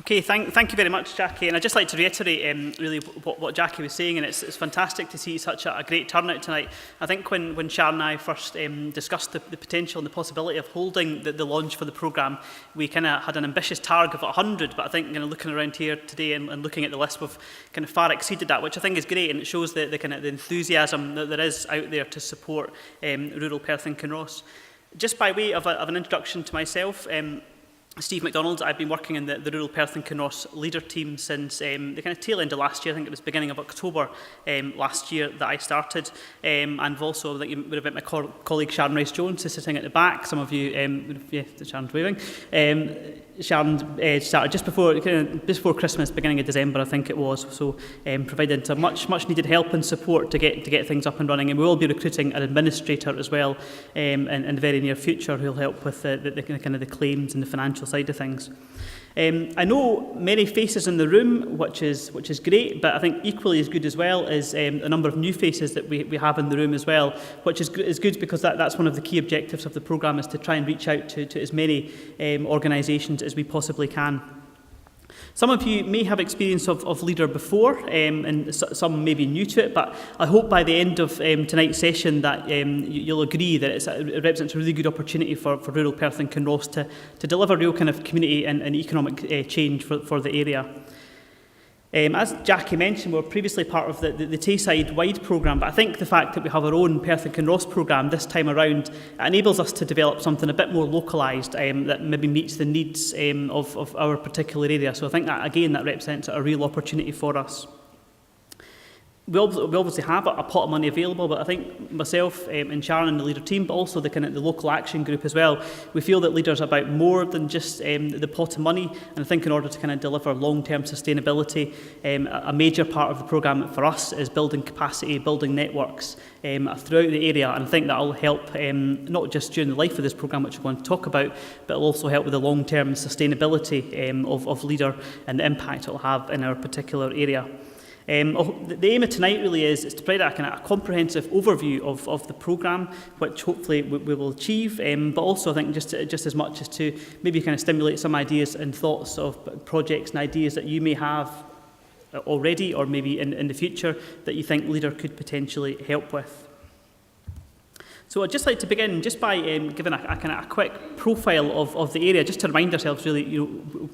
Okay, thank you very much, Jackie. And I'd just like to reiterate really what Jackie was saying, and it's fantastic to see such a great turnout tonight. I think when Sharon and I first discussed the potential and the possibility of holding the launch for the programme, we kind of had an ambitious target of 100, but I think looking around here today and looking at the list, we've kind of far exceeded that, which I think is great, and it shows the kind of the enthusiasm that there is out there to support rural Perth and Kinross. Just by way of an introduction to myself, Steve MacDonald. I've been working in the rural Perth and Kinross leader team since the kind of tail end of last year. I think it was beginning of October last year that I started. And also, I think you would have met my colleague Sharon Rice-Jones, who's sitting at the back. Some of you, Sharon's waving. Sharon started just before Christmas, beginning of December, I think it was. So provided some much needed help and support to get things up and running. And we will be recruiting an administrator as well in the very near future who will help with the kind of the claims and the financial side of things. I know many faces in the room, which is great, but I think equally as good as well is a number of new faces that we have in the room as well, which is good because that's one of the key objectives of the programme, is to try and reach out to as many organisations as we possibly can. Some of you may have experience of Leader before, and some may be new to it, but I hope by the end of tonight's session that you'll agree that it represents a really good opportunity for rural Perth and Kinross to deliver real kind of community and economic change for the area. As Jackie mentioned, we were previously part of the Tayside-wide programme, but I think the fact that we have our own Perth and Kinross programme this time around enables us to develop something a bit more localised that maybe meets the needs of our particular area. So I think that, again, that represents a real opportunity for us. We obviously have a pot of money available, but I think myself and Sharon and the Leader team, but also the local action group as well, we feel that Leader's about more than just the pot of money. And I think in order to kind of deliver long-term sustainability, a major part of the programme for us is building capacity, building networks throughout the area. And I think that will help not just during the life of this programme, which we're going to talk about, but it will also help with the long-term sustainability of Leader and the impact it will have in our particular area. The aim of tonight really is to provide a comprehensive overview of the programme, which hopefully we will achieve, but also I think just as much as to maybe kind of stimulate some ideas and thoughts of projects and ideas that you may have already or maybe in the future that you think Leader could potentially help with. So I'd just like to begin just by giving a kind of a quick profile of the area, just to remind ourselves really,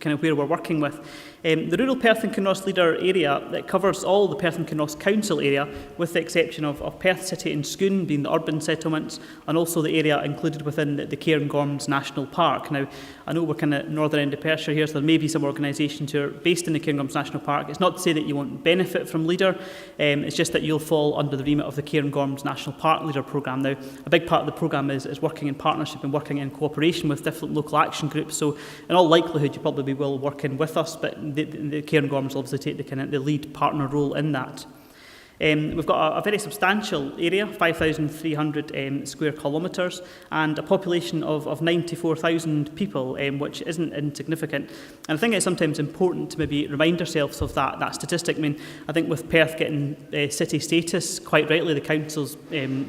kind of where we're working with. The rural Perth and Kinross Leader area that covers all the Perth and Kinross Council area, with the exception of Perth City and Scone being the urban settlements, and also the area included within the Cairngorms National Park. Now, I know we're kind of northern end of Perthshire here, so there may be some organisations who are based in the Cairngorms National Park. It's not to say that you won't benefit from Leader, it's just that you'll fall under the remit of the Cairngorms National Park Leader programme. Now, a big part of the programme is working in partnership and working in cooperation with different local action groups, so in all likelihood you probably will work in with us, but the Cairngorms will obviously take the lead partner role in that. We've got a very substantial area, 5,300 square kilometres, and a population of 94,000 people, which isn't insignificant. And I think it's sometimes important to maybe remind ourselves of that statistic. I mean, I think with Perth getting city status, quite rightly the council's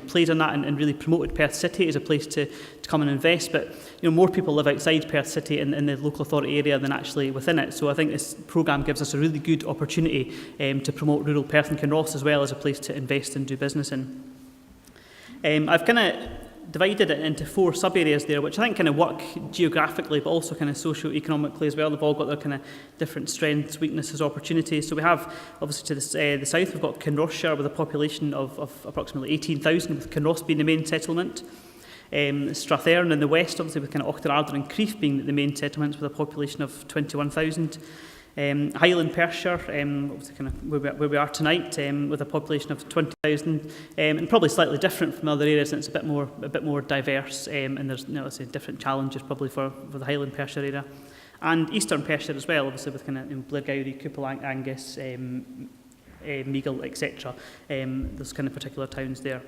played on that and really promoted Perth City as a place to come and invest. But more people live outside Perth City in the local authority area than actually within it. So I think this programme gives us a really good opportunity to promote rural Perth and Kinross as well as a place to invest and do business in. I've kind of divided it into 4 sub-areas there, which I think kind of work geographically, but also kind of socio-economically as well. They've all got their kind of different strengths, weaknesses, opportunities. So we have, obviously, to the south, we've got Kinrossshire with a population of approximately 18,000, with Kinross being the main settlement. Strathearn in the west, obviously, with kind of Auchterarder and Crieff being the main settlements with a population of 21,000. Highland Perthshire, obviously kind of where we are tonight, with a population of 20,000, and probably slightly different from other areas, and it's a bit more diverse, and there's let's say different challenges probably for the Highland Perthshire area, and Eastern Perthshire as well, obviously with kind of Blairgowrie, Cupel, Angus, Meagle, etc. Those kind of particular towns there.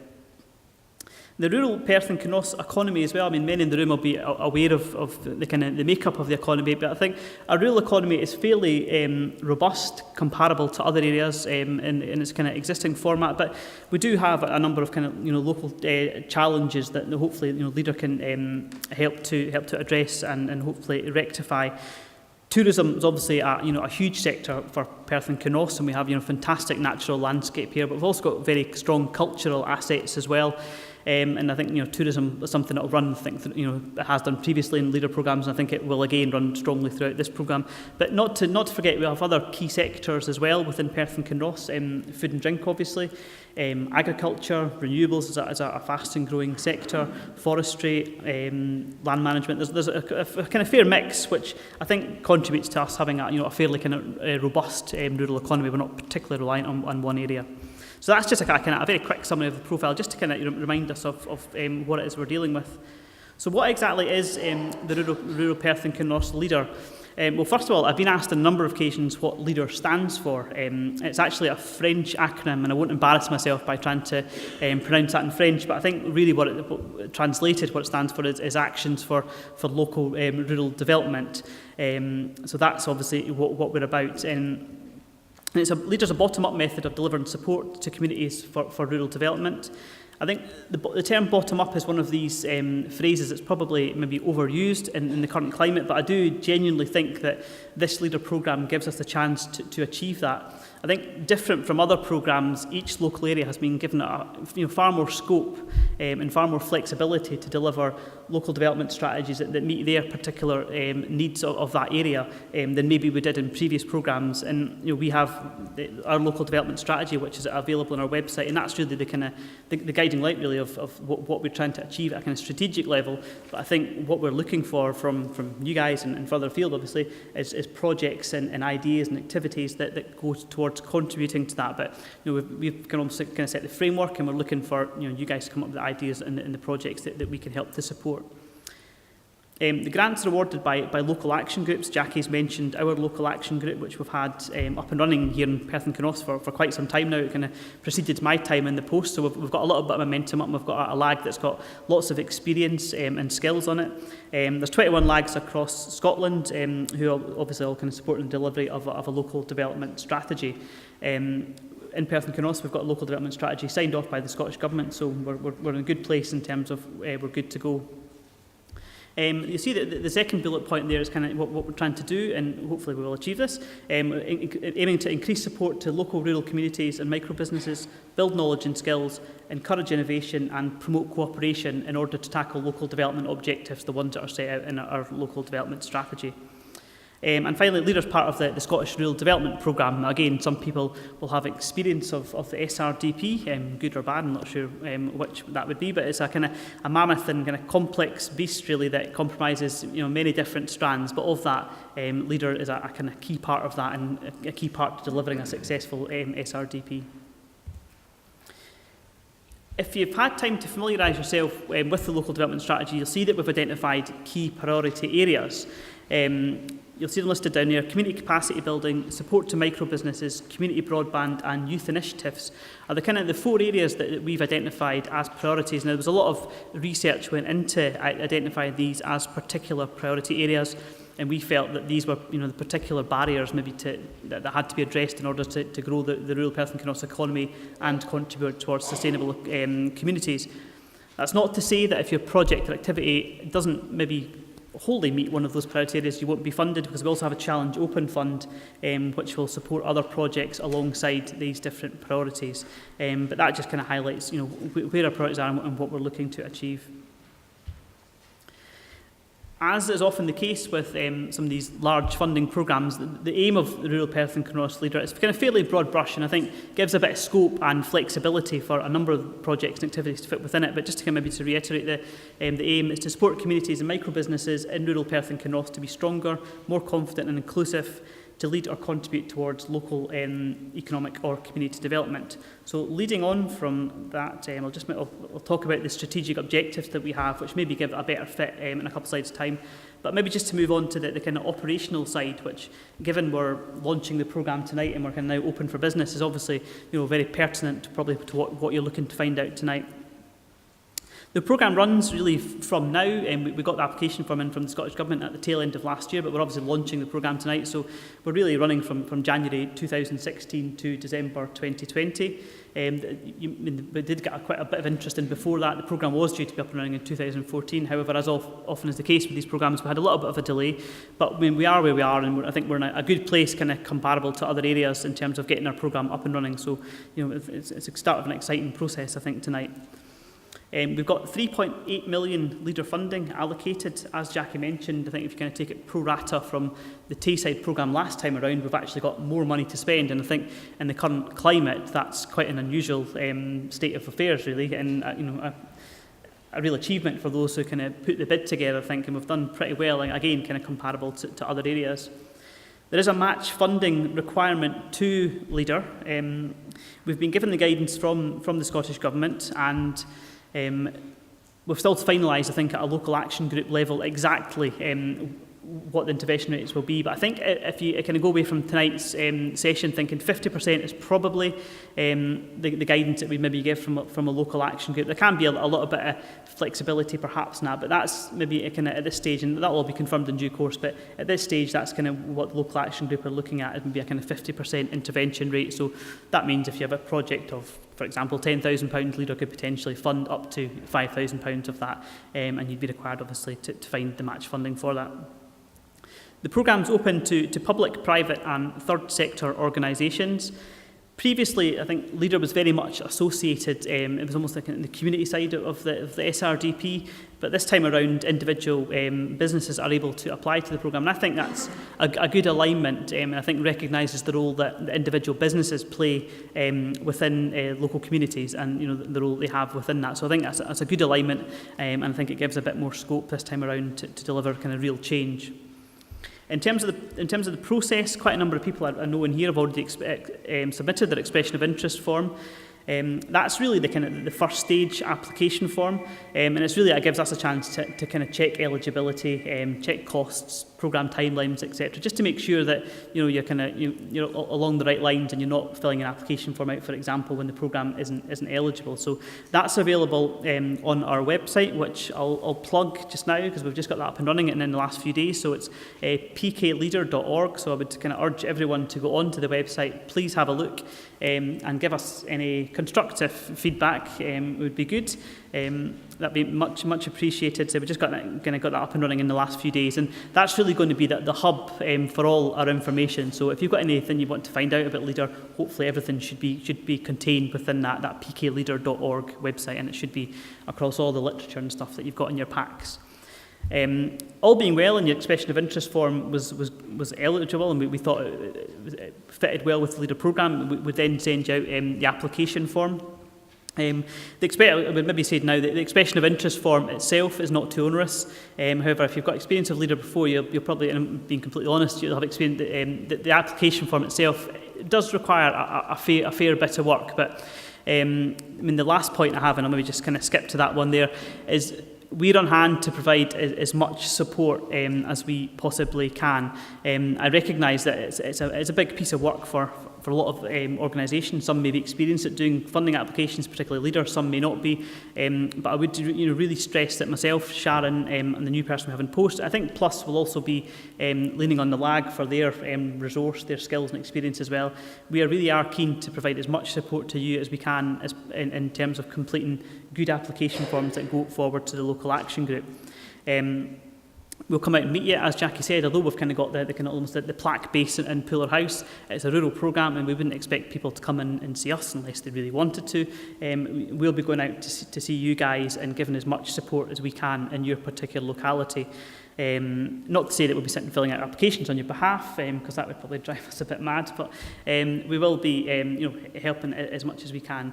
The rural Perth and Kinross economy as well, I mean, many in the room will be aware of the kind of the makeup of the economy, but I think our rural economy is fairly robust, comparable to other areas in its kind of existing format, but we do have a number of kind of local challenges that hopefully Leader can help to address and hopefully rectify. Tourism is obviously a huge sector for Perth and Kinross, and we have fantastic natural landscape here, but we've also got very strong cultural assets as well. And I think tourism is something that will run. I think it has done previously in leader programmes, and I think it will again run strongly throughout this programme. But not to forget, we have other key sectors as well within Perth and Kinross. Food and drink, obviously, agriculture, renewables is a fast and growing sector, forestry, land management. There's a kind of fair mix, which I think contributes to us having a fairly kind of robust rural economy. We're not particularly reliant on one area. So that's just a very quick summary of the profile, just to kind of remind us of what it is we're dealing with. So what exactly is the Rural Perth and Kinross Leader? Well, first of all, I've been asked on a number of occasions what LEADER stands for. It's actually a French acronym, and I won't embarrass myself by trying to pronounce that in French, but I think really what it stands for is Actions for Local Rural Development. So that's obviously what we're about. LEADER's a bottom-up method of delivering support to communities for rural development. I think the term bottom-up is one of these phrases that's probably maybe overused in the current climate, but I do genuinely think that this LEADER programme gives us the chance to achieve that. I think different from other programmes, each local area has been given far more scope and far more flexibility to deliver local development strategies that meet their particular needs of that area than maybe we did in previous programmes. And we have our local development strategy, which is available on our website, and that's really the guiding light really of what we're trying to achieve at a kind of strategic level. But I think what we're looking for from you guys and further afield, obviously, is projects and ideas and activities that go towards contributing to that. But we've kind of set the framework, and we're looking for you guys to come up with the ideas and the projects that we can help to support. The grants are awarded by local action groups. Jackie's mentioned our local action group, which we've had up and running here in Perth and Kinross for quite some time now. It kind of preceded my time in the post, so we've got a little bit of momentum up, and we've got a lag that's got lots of experience and skills on it. There's 21 lags across Scotland who are obviously all kind of supporting the delivery of a local development strategy. In Perth and Kinross, we've got a local development strategy signed off by the Scottish Government, so we're in a good place in terms of we're good to go. You see that the second bullet point there is kind of what we're trying to do, and hopefully we will achieve this, aiming to increase support to local rural communities and micro businesses, build knowledge and skills, encourage innovation and promote cooperation in order to tackle local development objectives, the ones that are set out in our local development strategy. And finally, LEADER's part of the Scottish Rural Development Programme. Again, some people will have experience of the SRDP, good or bad, I'm not sure which that would be, but it's a mammoth and kind of complex beast really that compromises many different strands, but of that, LEADER is a kind of key part of that and a key part to delivering a successful SRDP. If you've had time to familiarise yourself with the local development strategy, you'll see that we've identified key priority areas. You'll see them listed down here: community capacity building, support to micro businesses, community broadband and youth initiatives are the 4 areas that we've identified as priorities. Now, there was a lot of research went into identifying these as particular priority areas, and we felt that these were the particular barriers maybe that had to be addressed in order to grow the rural Perth and Kinross economy and contribute towards sustainable communities. That's not to say that if your project or activity doesn't maybe wholly meet one of those priority areas, you won't be funded, because we also have a Challenge Open Fund which will support other projects alongside these different priorities. But that just kind of highlights where our priorities are and what we're looking to achieve. As is often the case with some of these large funding programmes, the aim of the Rural Perth and Kinross Leader is kind of fairly broad brush, and I think gives a bit of scope and flexibility for a number of projects and activities to fit within it. But just to maybe to reiterate, the aim is to support communities and micro businesses in rural Perth and Kinross to be stronger, more confident and inclusive, to lead or contribute towards local economic or community development. So leading on from that, I'll talk about the strategic objectives that we have, which maybe give a better fit in a couple of slides' time. But maybe just to move on to the kind of operational side, which, given we're launching the programme tonight and we're kind of now open for business, is obviously very pertinent probably to what you're looking to find out tonight. The programme runs really from now, and we got the application form in from the Scottish Government at the tail end of last year, but we're obviously launching the programme tonight, so we're really running from January 2016 to December 2020. We did get quite a bit of interest in before that. The programme was due to be up and running in 2014. However, as often is the case with these programmes, we had a little bit of a delay. But we are where we are, and I think we're in a good place, kind of comparable to other areas in terms of getting our programme up and running. So, it's the start of an exciting process, I think, tonight. We've got 3.8 million leader funding allocated. As Jackie mentioned, I think if you kind of take it pro rata from the Tayside programme last time around, we've actually got more money to spend, and I think in the current climate that's quite an unusual state of affairs, really, and a real achievement for those who kind of put the bid together, I think, and we've done pretty well, and again kind of comparable to other areas. There is a match funding requirement to leader. We've been given the guidance from the Scottish Government, and we've still to finalise, I think, at a local action group level exactly what the intervention rates will be. But I think if you kind of go away from tonight's session thinking 50% is probably the guidance that we maybe give from a local action group. There can be a little bit of flexibility perhaps now, but that's maybe kind of at this stage, and that will be confirmed in due course, but at this stage that's kind of what the local action group are looking at, is maybe a kind of 50% intervention rate. So that means if you have a project of, for example, £10,000, leader could potentially fund up to £5,000 of that, and you'd be required obviously to find the match funding for that. The programme is open to public, private and third sector organisations. Previously, I think Leader was very much associated, it was almost like in the community side of the SRDP, but this time around individual businesses are able to apply to the programme, and I think that's a good alignment, and I think recognises the role that the individual businesses play within local communities, and the role they have within that. So I think that's a good alignment, and I think it gives a bit more scope this time around to deliver kind of real change. In terms of the process, quite a number of people I know in here have already submitted their expression of interest form. That's really the first stage application form, and it's really, it gives us a chance to kind of check eligibility, check costs, programme timelines, etc., just to make sure that you're along the right lines and you're not filling an application form out, for example, when the programme isn't eligible. So that's available on our website, which I'll plug just now because we've just got that up and running in the last few days. So it's pkleader.org. So I would kind of urge everyone to go onto the website. Please have a look and give us any constructive feedback. Would be good. That'd be much appreciated. So we just got that up and running in the last few days, and that's really going to be the hub for all our information. So if you've got anything you want to find out about Leader, hopefully everything should be contained within that pkleader.org website, and it should be across all the literature and stuff that you've got in your packs. All being well, and your expression of interest form was eligible, and we thought it fitted well with the Leader programme. We would then send you out the application form. I would maybe say now that the expression of interest form itself is not too onerous. However, if you've got experience of Leader before, you'll probably, and I'm being completely honest, you'll have experience that the application form itself does require a fair bit of work. But the last point I have, and I'll maybe just kind of skip to that one there, is we're on hand to provide as much support as we possibly can. I recognise that it's a big piece of work for a lot of organisations. Some may be experienced at doing funding applications, particularly Leader, some may not be. But I would really stress that myself, Sharon, and the new person we have in post, I think Plus will also be leaning on the lag for their resource, their skills and experience as well. We really are keen to provide as much support to you as we can in terms of completing good application forms that go forward to the local action group. We'll come out and meet you, as Jackie said, although we've kind of got the plaque base in Puller House. It's a rural programme, and we wouldn't expect people to come in and see us unless they really wanted to. We'll be going out to see you guys and giving as much support as we can in your particular locality. Not to say that we'll be sitting filling out applications on your behalf, because that would probably drive us a bit mad, but we will be helping as much as we can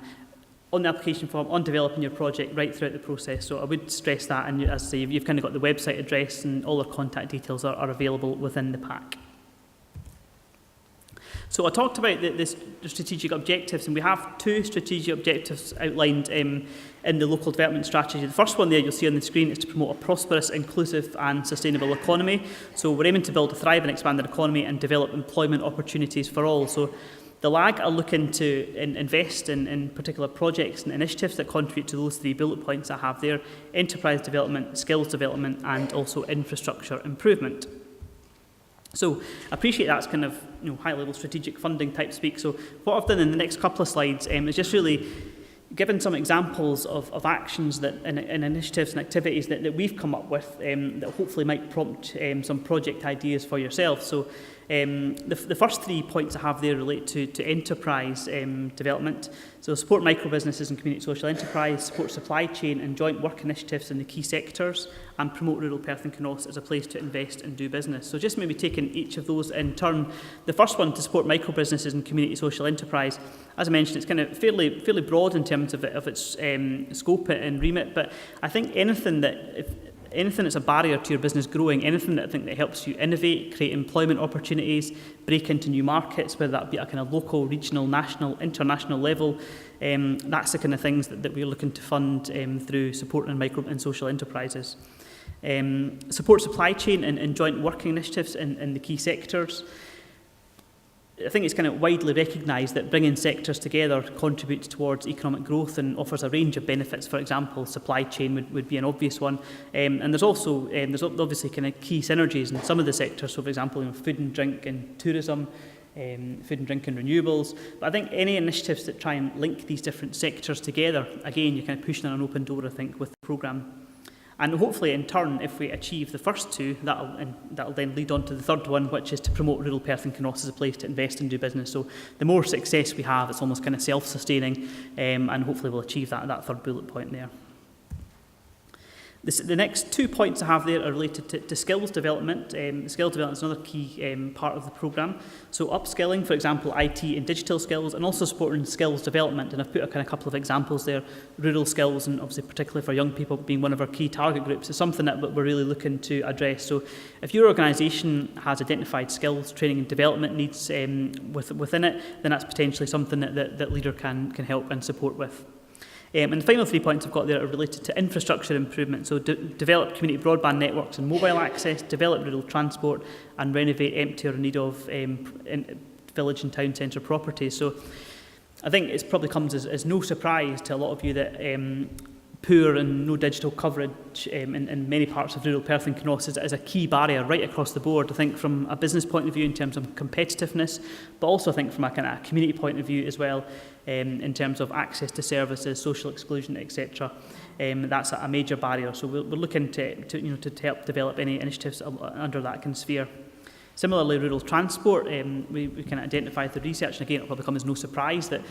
on the application form, on developing your project right throughout the process. So I would stress that, and as I say, you've kind of got the website address and all our contact details are available within the pack. So I talked about the strategic objectives, and we have two strategic objectives outlined in the local development strategy. The first one there you'll see on the screen is to promote a prosperous, inclusive and sustainable economy. So we're aiming to build a thriving and expanded economy and develop employment opportunities for all. So The LAG are looking to invest in particular projects and initiatives that contribute to those 3 bullet points I have there: enterprise development, skills development, and also infrastructure improvement. So I appreciate that's kind of high-level strategic funding type speak. So what I've done in the next couple of slides is just really given some examples of actions that and initiatives and activities that we've come up with that hopefully might prompt some project ideas for yourself. So the first 3 points I have there relate to enterprise development. So support micro businesses and community social enterprise, support supply chain and joint work initiatives in the key sectors, and promote rural Perth and Kinross as a place to invest and do business. So just maybe taking each of those in turn. The first one, to support micro businesses and community social enterprise. As I mentioned, it's kind of fairly broad in terms of its scope and remit, but I think anything that's a barrier to your business growing, anything that I think that helps you innovate, create employment opportunities, break into new markets, whether that be at a kind of local, regional, national, international level, that's the kind of things that we're looking to fund through supporting micro and social enterprises. Support supply chain and joint working initiatives in the key sectors. I think it's kind of widely recognised that bringing sectors together contributes towards economic growth and offers a range of benefits. For example, supply chain would be an obvious one. And there's also, there's obviously kind of key synergies in some of the sectors. So for example, food and drink and tourism, food and drink and renewables. But I think any initiatives that try and link these different sectors together, again, you're kind of pushing on an open door, I think, with the programme. And hopefully, in turn, if we achieve the first 2, that'll then lead on to the third one, which is to promote rural Perth and Kinross as a place to invest and do business. So the more success we have, it's almost kind of self-sustaining, and hopefully we'll achieve that third bullet point there. The next 2 points I have there are related to skills development. Skills development is another key part of the programme. So upskilling, for example, IT and digital skills, and also supporting skills development. And I've put a kind of couple of examples there. Rural skills, and obviously particularly for young people being one of our key target groups, is something that we're really looking to address. So if your organisation has identified skills, training and development needs within it, then that's potentially something that Leader can help and support with. And the final 3 points I've got there are related to infrastructure improvement. So develop community broadband networks and mobile access, develop rural transport, and renovate empty or in need of village and town centre properties. So I think it probably comes as no surprise to a lot of you that poor and no digital coverage in many parts of rural Perth and Kinross is a key barrier right across the board. I think from a business point of view in terms of competitiveness, but also I think from a kind of community point of view as well, in terms of access to services, social exclusion, etc. That's a major barrier. So we're looking to help develop any initiatives under that kind of sphere. Similarly, rural transport, we can identify through research, and again, it'll probably come as no surprise that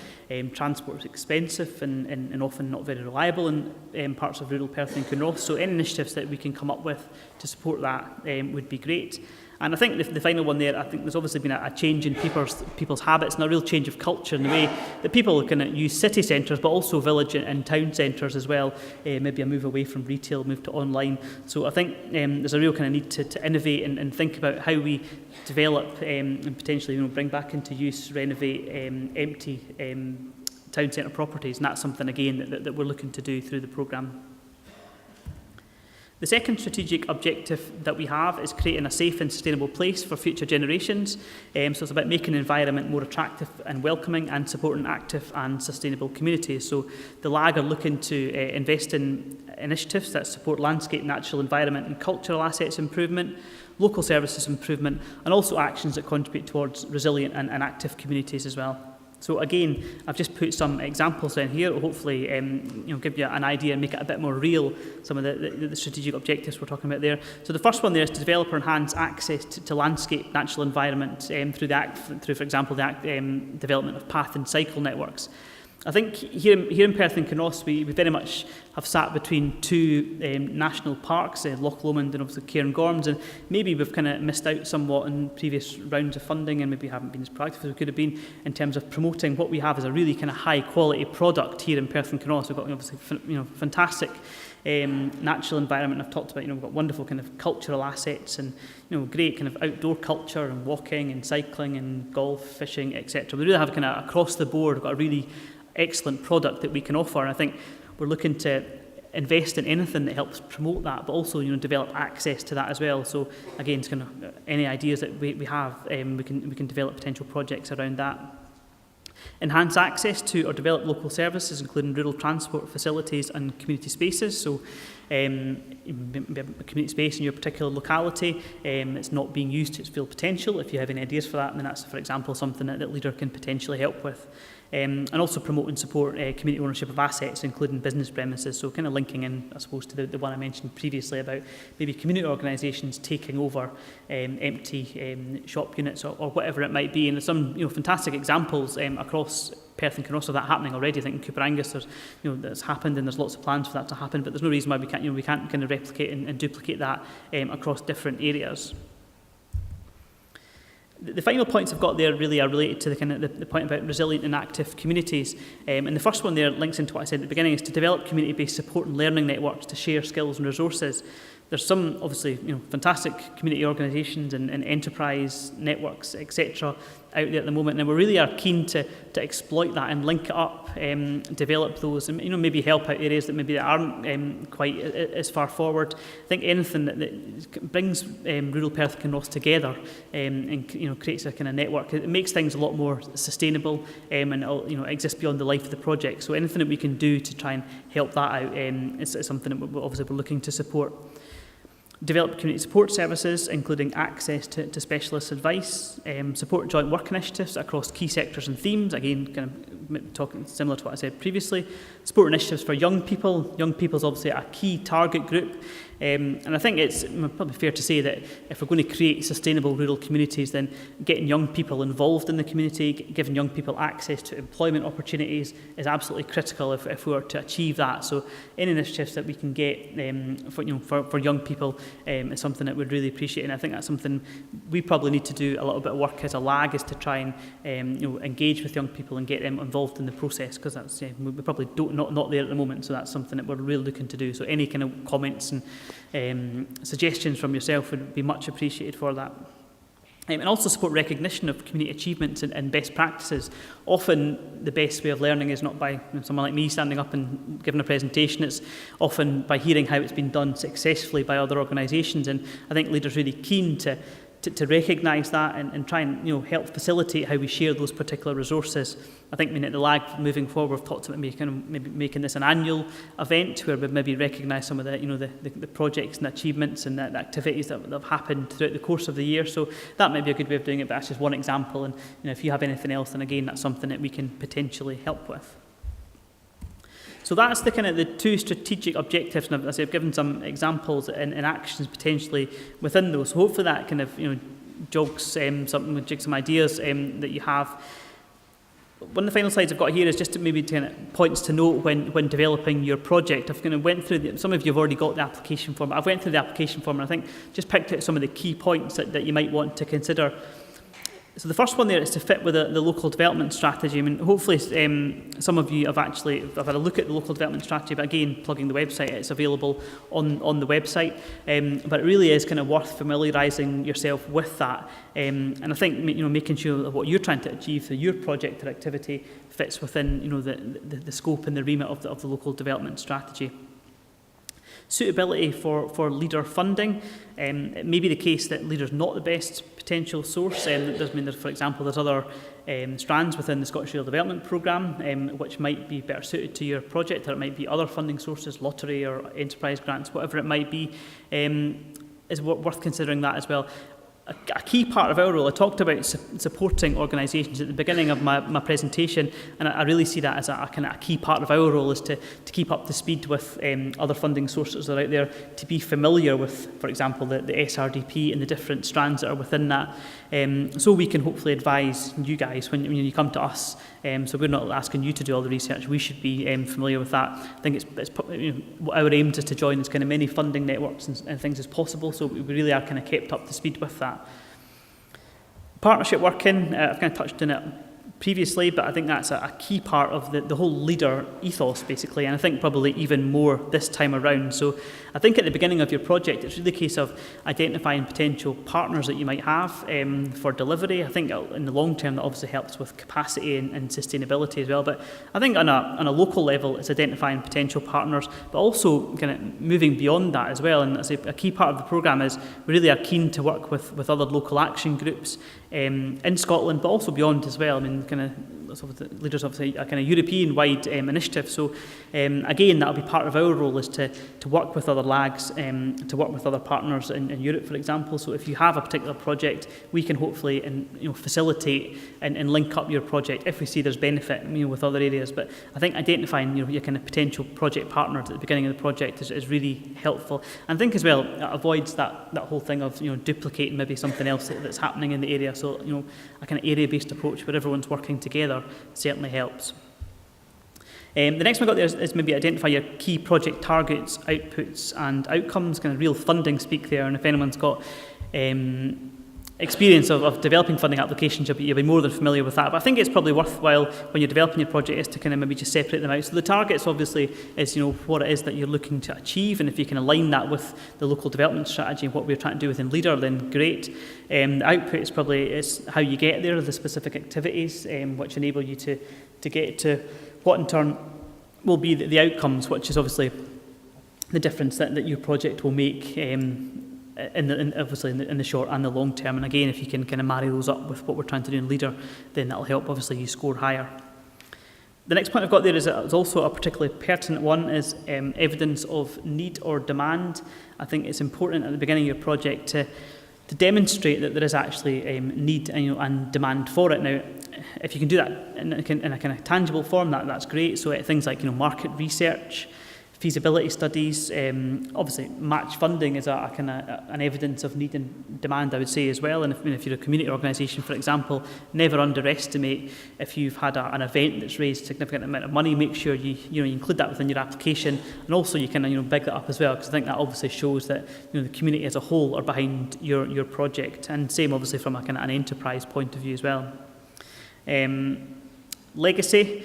transport is expensive and often not very reliable in parts of rural Perth and Kinross. So any initiatives that we can come up with to support that would be great. And I think the final one there, I think there's obviously been a change in people's habits and a real change of culture in the way that people can use city centres, but also village and town centres as well. Maybe a move away from retail, move to online. So I think there's a real kind of need to innovate and think about how we develop and potentially bring back into use, renovate empty town centre properties. And that's something, again, that we're looking to do through the programme. The second strategic objective that we have is creating a safe and sustainable place for future generations. So it's about making the environment more attractive and welcoming and supporting active and sustainable communities. So the LAG are looking to invest in initiatives that support landscape, natural environment and cultural assets improvement, local services improvement, and also actions that contribute towards resilient and active communities as well. So again, I've just put some examples in here, hopefully give you an idea and make it a bit more real, some of the strategic objectives we're talking about there. So the first one there is to develop or enhance access to landscape, natural environment through, for example, the development of path and cycle networks. I think here in Perth and Kinross, we very much have sat between 2 national parks, Loch Lomond and obviously Cairngorms, and maybe we've kind of missed out somewhat in previous rounds of funding and maybe haven't been as proactive as we could have been in terms of promoting what we have as a really kind of high quality product here in Perth and Kinross. We've got obviously fantastic natural environment. I've talked about, we've got wonderful kind of cultural assets and great kind of outdoor culture and walking and cycling and golf, fishing, etc. We really have kind of across the board, we've got a really excellent product that we can offer, and I think we're looking to invest in anything that helps promote that, but also develop access to that as well. So again, it's kind of any ideas that we have, we can develop potential projects around that. Enhance access to or develop local services, including rural transport facilities and community spaces. So maybe a community space in your particular locality, it's not being used to its full potential. If you have any ideas for that, then that's, for example, something that Leader can potentially help with. And also promote and support community ownership of assets, including business premises. So kind of linking in, I suppose, to the one I mentioned previously about maybe community organisations taking over empty shop units or whatever it might be. And there's some fantastic examples across Perth and Kinross of that happening already. I think in Cooper Angus, that's happened, and there's lots of plans for that to happen. But there's no reason why we can't kind of replicate and duplicate that across different areas. The final points I've got there really are related to the point about resilient and active communities. And the first one there links into what I said at the beginning, is to develop community-based support and learning networks to share skills and resources. There's some, obviously, fantastic community organisations and enterprise networks, etc., out there at the moment, and we really are keen to exploit that and link it up, develop those, and maybe help out areas that aren't quite as far forward. I think anything that brings rural Perth and Kinross together and creates a kind of network, it makes things a lot more sustainable, and exists beyond the life of the project. So anything that we can do to try and help that out is something that we're looking to support. Develop community support services, including access to specialist advice, support joint work initiatives across key sectors and themes, again, kind of talking similar to what I said previously. Support initiatives for young people. Young people is obviously a key target group, and I think it's probably fair to say that if we're going to create sustainable rural communities, then getting young people involved in the community, giving young people access to employment opportunities is absolutely critical if we were to achieve that. So any initiatives that we can get for young people is something that we'd really appreciate, and I think that's something we probably need to do a little bit of work as a lag, is to try and engage with young people and get them involved in the process, because that's we probably not there at the moment. So that's something that we're really looking to do. So any kind of comments and suggestions from yourself would be much appreciated for that. And also support recognition of community achievements and best practices. Often the best way of learning is not by someone like me standing up and giving a presentation. It's often by hearing how it's been done successfully by other organisations. And I think Leader's really keen to recognise that and try and help facilitate how we share those particular resources. I think at the lag moving forward, we've talked about maybe making this an annual event where we maybe recognise some of the projects and achievements and the activities that have happened throughout the course of the year. So that might be a good way of doing it, but that's just one example. And if you have anything else, then again, that's something that we can potentially help with. So that's the two strategic objectives, and as I've given some examples and actions potentially within those. So hopefully that kind of jogs some ideas that you have. One of the final slides I've got here is just points to note when developing your project. I've kind of went through some of you have already got the application form. I've went through the application form, and I think just picked out some of the key points that you might want to consider. So the first one there is to fit with the local development strategy. I mean, hopefully some of you have had a look at the local development strategy, but again, plugging the website, it's available on the website. But it really is kind of worth familiarising yourself with that. And I think making sure that what you're trying to achieve through your project or activity fits within the scope and the remit of the local development strategy. Suitability for Leader funding. It may be the case that Leader's not the best potential source. For example, there's other strands within the Scottish Rural Development Programme which might be better suited to your project, or it might be other funding sources, lottery or enterprise grants, whatever it might be. Is worth considering that as well. A key part of our role, I talked about supporting organisations at the beginning of my presentation, and I really see that as a key part of our role, is to keep up to speed with other funding sources that are out there, to be familiar with, for example, the SRDP and the different strands that are within that, so we can hopefully advise you guys when you come to us. So we're not asking you to do all the research, we should be familiar with that. I think it's our aim is to join as kind of many funding networks and things as possible, so we really are kind of kept up to speed with that. Partnership working, I've kind of touched on it previously, but I think that's a key part of the whole Leader ethos, basically, and I think probably even more this time around. So I think at the beginning of your project, it's really a case of identifying potential partners that you might have for delivery. I think in the long term, that obviously helps with capacity and sustainability as well. But I think on a local level, it's identifying potential partners, but also kind of moving beyond that as well. And as a key part of the programme is we really are keen to work with other local action groups in Scotland, but also beyond as well. I mean, kind of leaders of a kind of European-wide initiative. So again, that'll be part of our role, is to work with other LAGs, to work with other partners in Europe, for example. So if you have a particular project, we can hopefully facilitate and link up your project if we see there's benefit with other areas. But I think identifying your kind of potential project partner at the beginning of the project is really helpful. And I think as well, it avoids that whole thing of duplicating maybe something else that's happening in the area. So a kind of area-based approach where everyone's working together certainly helps. The next one I got there is maybe identify your key project targets, outputs and outcomes, kind of real funding speak there. And if anyone's got experience of developing funding applications, you'll be more than familiar with that. But I think it's probably worthwhile when you're developing your project is to kind of maybe just separate them out. So the targets obviously is what it is that you're looking to achieve, and if you can align that with the local development strategy and what we're trying to do within Leader, then great. The output is probably how you get there, the specific activities which enable you to get to what in turn will be the outcomes, which is obviously the difference that your project will make obviously in the short and the long term. And again, if you can kind of marry those up with what we're trying to do in Leader, then that'll help obviously you score higher. The next point I've got there is also a particularly pertinent one, is evidence of need or demand. I think it's important at the beginning of your project to demonstrate that there is actually need and demand for it. Now, if you can do that in a kind of tangible form, that's great. So things like market research, feasibility studies, obviously match funding is a kind of an evidence of need and demand, I would say, as well. And if you're a community organisation, for example, never underestimate if you've had an event that's raised a significant amount of money. Make sure you include that within your application, and also you can big that up as well, because I think that obviously shows that the community as a whole are behind your project, and same obviously from a kind of an enterprise point of view as well. Legacy.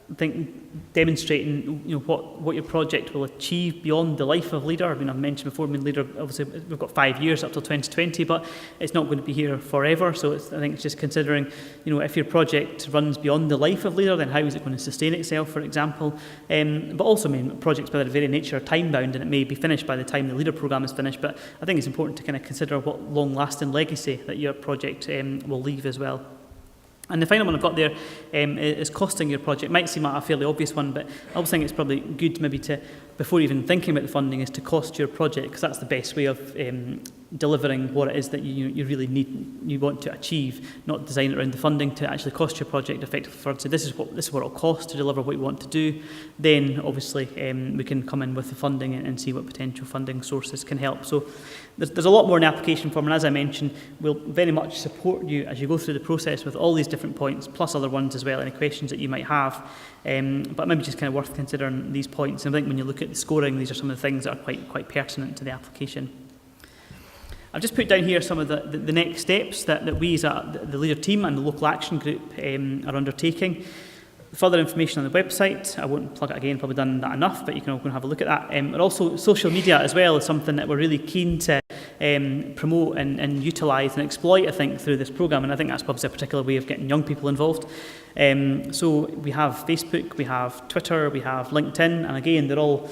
I think demonstrating what your project will achieve beyond the life of Leader. I mean, I've mentioned before, Leader, obviously we've got 5 years up till 2020, but it's not going to be here forever. So I think it's just considering, if your project runs beyond the life of Leader, then how is it going to sustain itself, for example? But also, projects by their very nature are time-bound, and it may be finished by the time the Leader programme is finished. But I think it's important to kind of consider what long-lasting legacy that your project will leave as well. And the final one I've got there is costing your project. It might seem a fairly obvious one, but I also think it's probably good maybe to, before even thinking about the funding, is to cost your project, because that's the best way of delivering what it is that you really you want to achieve, not design it around the funding, to actually cost your project effectively for. So this is what it'll cost to deliver what you want to do. Then obviously we can come in with the funding and see what potential funding sources can help. So there's a lot more in the application form, and as I mentioned, we'll very much support you as you go through the process with all these different points, plus other ones as well, any questions that you might have. But maybe just kind of worth considering these points. And I think when you look at the scoring, these are some of the things that are quite pertinent to the application. I've just put down here some of the next steps that we as the Leader team and the local action group are undertaking. Further information on the website. I won't plug it again, probably done that enough, but you can all go and have a look at that. But also social media as well is something that we're really keen to promote and utilise and exploit, I think, through this programme. And I think that's obviously a particular way of getting young people involved. So we have Facebook, we have Twitter, we have LinkedIn, and again, they're all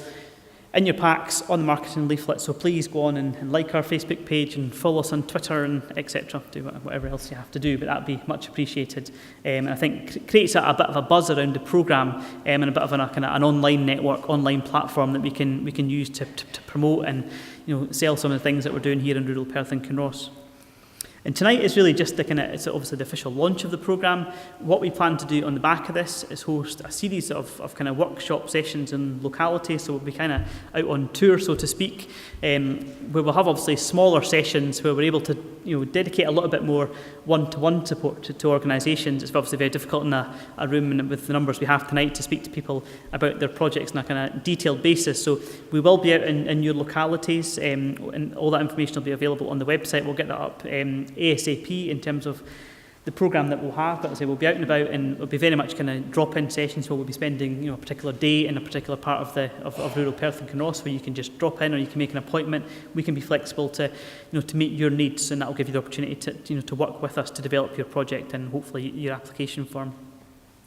in your packs on the marketing leaflet, so please go on and like our Facebook page and follow us on Twitter and etc. Do whatever else you have to do, but that'd be much appreciated. And I think it creates a bit of a buzz around the programme and a bit of an online network, online platform that we can use to promote and sell some of the things that we're doing here in rural Perth and Kinross. And tonight is really just it's obviously the official launch of the programme. What we plan to do on the back of this is host a series of kind of workshop sessions in locality, so we'll be kind of out on tour, so to speak, where we'll have obviously smaller sessions where we're able to dedicate a little bit more one-to-one support to organisations. It's obviously very difficult in a room and with the numbers we have tonight to speak to people about their projects on a kind of detailed basis. So we will be out in your localities, and all that information will be available on the website. We'll get that up ASAP in terms of the programme that we'll have, but as I say, we'll be out and about, and it'll be very much kind of drop-in sessions where we'll be spending a particular day in a particular part of rural Perth and Kinross, where you can just drop in or you can make an appointment. We can be flexible to meet your needs, and that will give you the opportunity to work with us to develop your project and hopefully your application form.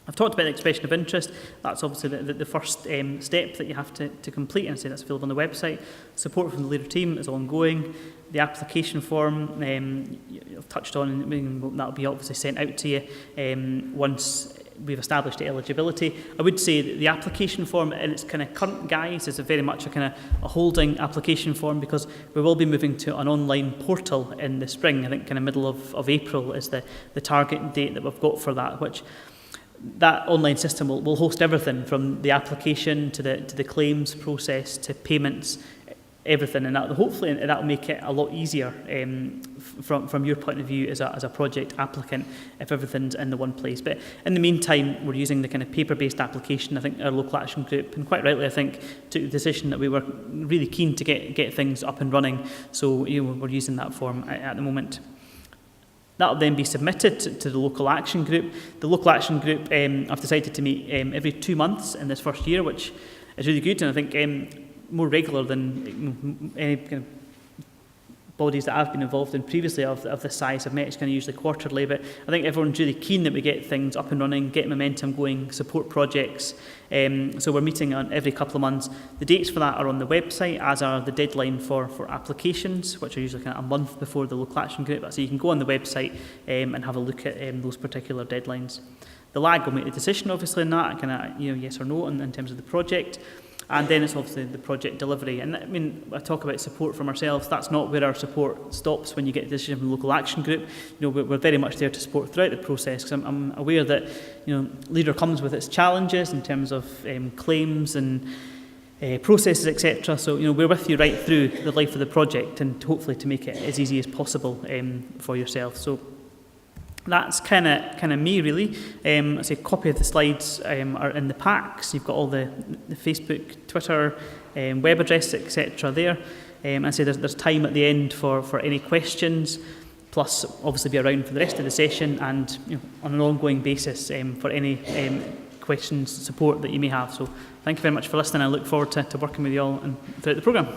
I've talked about the expression of interest. That's obviously the first step that you have to complete, and say that's available on the website. Support from the leader team is ongoing. The application form, I've touched on, that'll be obviously sent out to you once we've established the eligibility. I would say that the application form in its kind of current guise is very much a kind of a holding application form, because we will be moving to an online portal in the spring. I think kind of middle of April is the target date that we've got for that, which that online system will host everything from the application to the claims process to payments, everything, and hopefully that will make it a lot easier from your point of view as a project applicant if everything's in the one place. But in the meantime, we're using the kind of paper-based application. I think our local action group, and quite rightly I think, took the decision that we were really keen to get things up and running, so we're using that form at the moment. That will then be submitted to the local action group. The local action group have decided to meet every 2 months in this first year, which is really good, and I think more regular than any kind of bodies that I've been involved in previously of this size have met. It's kind of usually quarterly, but I think everyone's really keen that we get things up and running, get momentum going, support projects. So we're meeting on every couple of months. The dates for that are on the website, as are the deadline for applications, which are usually kind of a month before the local action group. So you can go on the website and have a look at those particular deadlines. The LAG will make the decision, obviously, in that, kind of yes or no in terms of the project. And then it's obviously the project delivery. And I mean, I talk about support from ourselves. That's not where our support stops when you get a decision from the local action group. We're very much there to support throughout the process, because I'm aware that leader comes with its challenges in terms of claims and processes, etc. So we're with you right through the life of the project, and hopefully to make it as easy as possible for yourself. So that's kind of me, really. I say a copy of the slides are in the packs. You've got all the Facebook, Twitter, web address, etc. there. I say there's time at the end for any questions, plus obviously be around for the rest of the session and on an ongoing basis for any questions, support that you may have. So thank you very much for listening. I look forward to working with you all and throughout the programme.